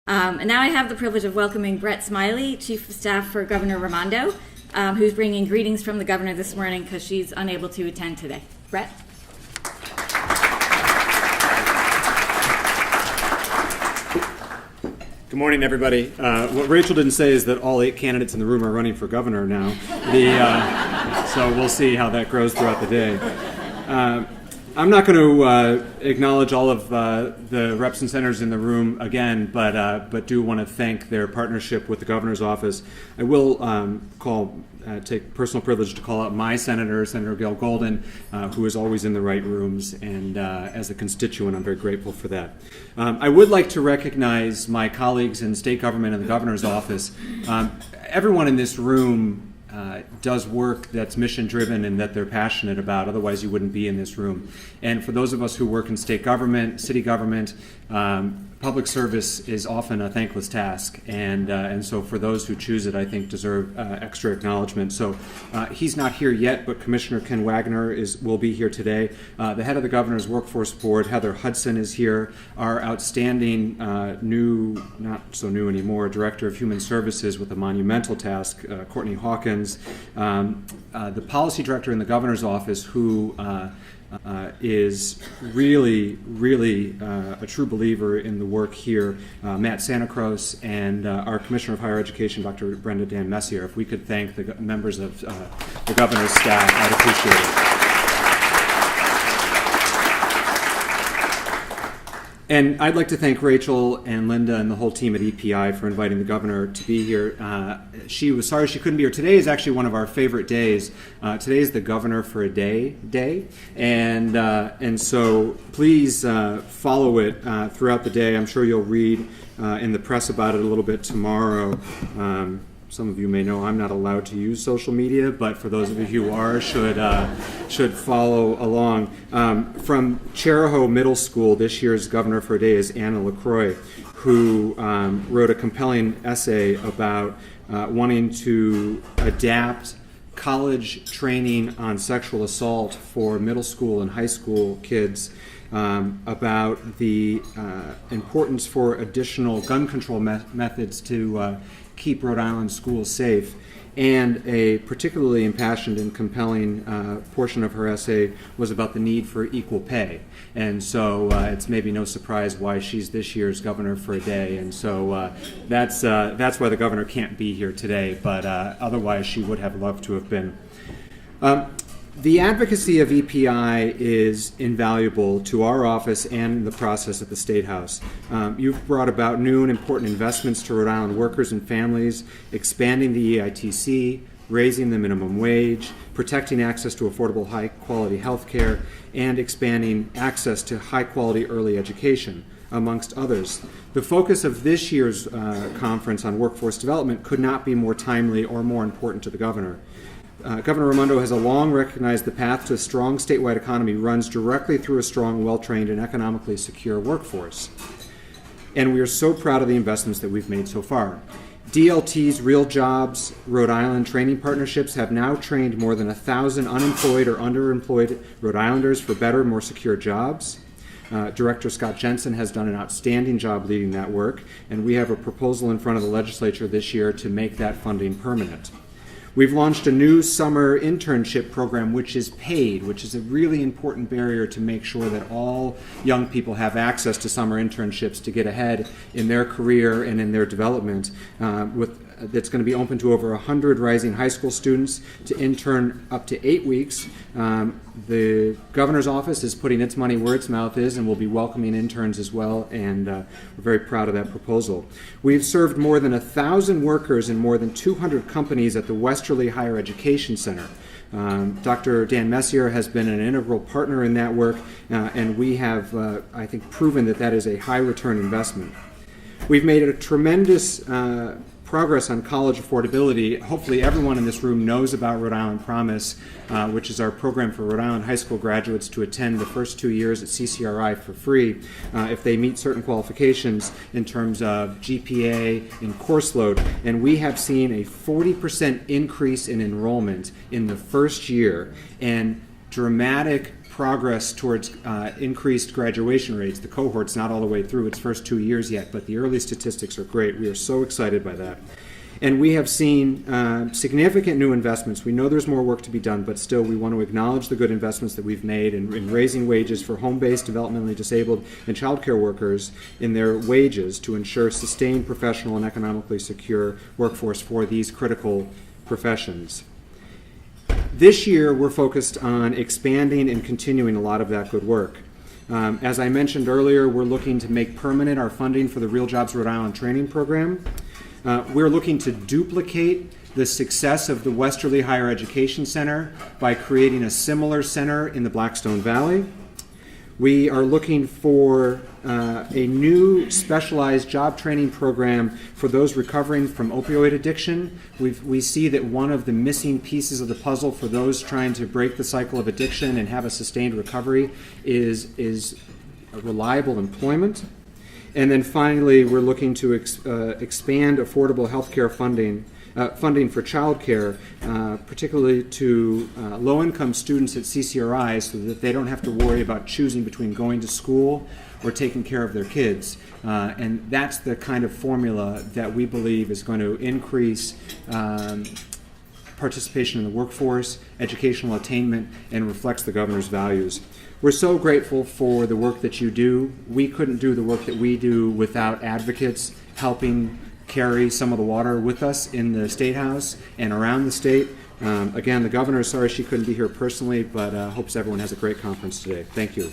And now I have the privilege of welcoming Brett Smiley, Chief of Staff for Governor Raimondo, who's bringing greetings from the governor this morning because she's unable to attend today. Brett? Good morning, everybody. What Rachel didn't say is that all 8 candidates in the room are running for governor now. So we'll see how that grows throughout the day. I'm not going to acknowledge all of the reps and senators in the room again, but do want to thank their partnership with the governor's office. I will take personal privilege to call out my senator, Senator Gail Golden, who is always in the right rooms, and as a constituent, I'm very grateful for that. I would like to recognize my colleagues in state government and the governor's office. Everyone in this room does work that's mission-driven and that they're passionate about. Otherwise, you wouldn't be in this room. And for those of us who work in state government, city government, public service is often a thankless task. And so for those who choose it, I think deserve extra acknowledgement. So he's not here yet, but Commissioner Ken Wagner will be here today. The head of the Governor's Workforce Board, Heather Hudson, is here. Our outstanding not so new anymore, Director of Human Services with a monumental task, Courtney Hawkins. The policy director in the governor's office, who is really a true believer in the work here, Matt Santacroce, and our Commissioner of Higher Education, Dr. Brenda Dann-Messier. If we could thank the members of the governor's staff, I'd appreciate it. And I'd like to thank Rachel and Linda and the whole team at EPI for inviting the governor to be here. She was sorry she couldn't be here. Today is actually one of our favorite days. Today is the Governor for a Day, and so please follow it throughout the day. I'm sure you'll read in the press about it a little bit tomorrow. Some of you may know I'm not allowed to use social media, but for those of you who are, should follow along. From Cherahoe Middle School, this year's Governor for a Day is Anna LaCroix, who wrote a compelling essay about wanting to adapt college training on sexual assault for middle school and high school kids, about the importance for additional gun control methods to keep Rhode Island schools safe. And a particularly impassioned and compelling portion of her essay was about the need for equal pay. And so it's maybe no surprise why she's this year's Governor for a Day. And so that's why the governor can't be here today, but otherwise she would have loved to have been. The advocacy of EPI is invaluable to our office and the process at the State House. You've brought about new and important investments to Rhode Island workers and families, expanding the EITC, raising the minimum wage, protecting access to affordable, high-quality health care, and expanding access to high-quality early education, amongst others. The focus of this year's conference on workforce development could not be more timely or more important to the governor. Governor Raimondo has long recognized the path to a strong statewide economy runs directly through a strong, well-trained, and economically secure workforce. And we are so proud of the investments that we've made so far. DLT's Real Jobs Rhode Island training partnerships have now trained more than 1,000 unemployed or underemployed Rhode Islanders for better, more secure jobs. Director Scott Jensen has done an outstanding job leading that work, and we have a proposal in front of the legislature this year to make that funding permanent. We've launched a new summer internship program, which is paid, which is a really important barrier to make sure that all young people have access to summer internships to get ahead in their career and in their development. That's going to be open to over 100 rising high school students to intern up to 8 weeks. The governor's office is putting its money where its mouth is and will be welcoming interns as well, and we're very proud of that proposal. We've served more than 1,000 workers in more than 200 companies at the Westerly Higher Education Center. Dr. Dann-Messier has been an integral partner in that work, and we have, I think, proven that that is a high return investment. We've made a tremendous progress on college affordability. Hopefully everyone in this room knows about Rhode Island Promise, which is our program for Rhode Island high school graduates to attend the first 2 years at CCRI for free if they meet certain qualifications in terms of GPA and course load. And we have seen a 40% increase in enrollment in the first year and dramatic progress towards increased graduation rates. The cohort's not all the way through its first 2 years yet, but the early statistics are great. We are so excited by that. And we have seen significant new investments. We know there's more work to be done, but still we want to acknowledge the good investments that we've made in raising wages for home-based, developmentally disabled, and childcare workers in their wages to ensure sustained professional and economically secure workforce for these critical professions. This year, we're focused on expanding and continuing a lot of that good work. As I mentioned earlier, we're looking to make permanent our funding for the Real Jobs Rhode Island training program. We're looking to duplicate the success of the Westerly Higher Education Center by creating a similar center in the Blackstone Valley. We are looking for a new specialized job training program for those recovering from opioid addiction. We see that one of the missing pieces of the puzzle for those trying to break the cycle of addiction and have a sustained recovery is a reliable employment. And then finally, we're looking to expand affordable health care funding for childcare, particularly to low-income students at CCRI, so that they don't have to worry about choosing between going to school or taking care of their kids. And that's the kind of formula that we believe is going to increase participation in the workforce, educational attainment, and reflects the governor's values. We're so grateful for the work that you do. We couldn't do the work that we do without advocates helping carry some of the water with us in the State House and around the state. Again, the governor is sorry she couldn't be here personally, but hopes everyone has a great conference today. Thank you.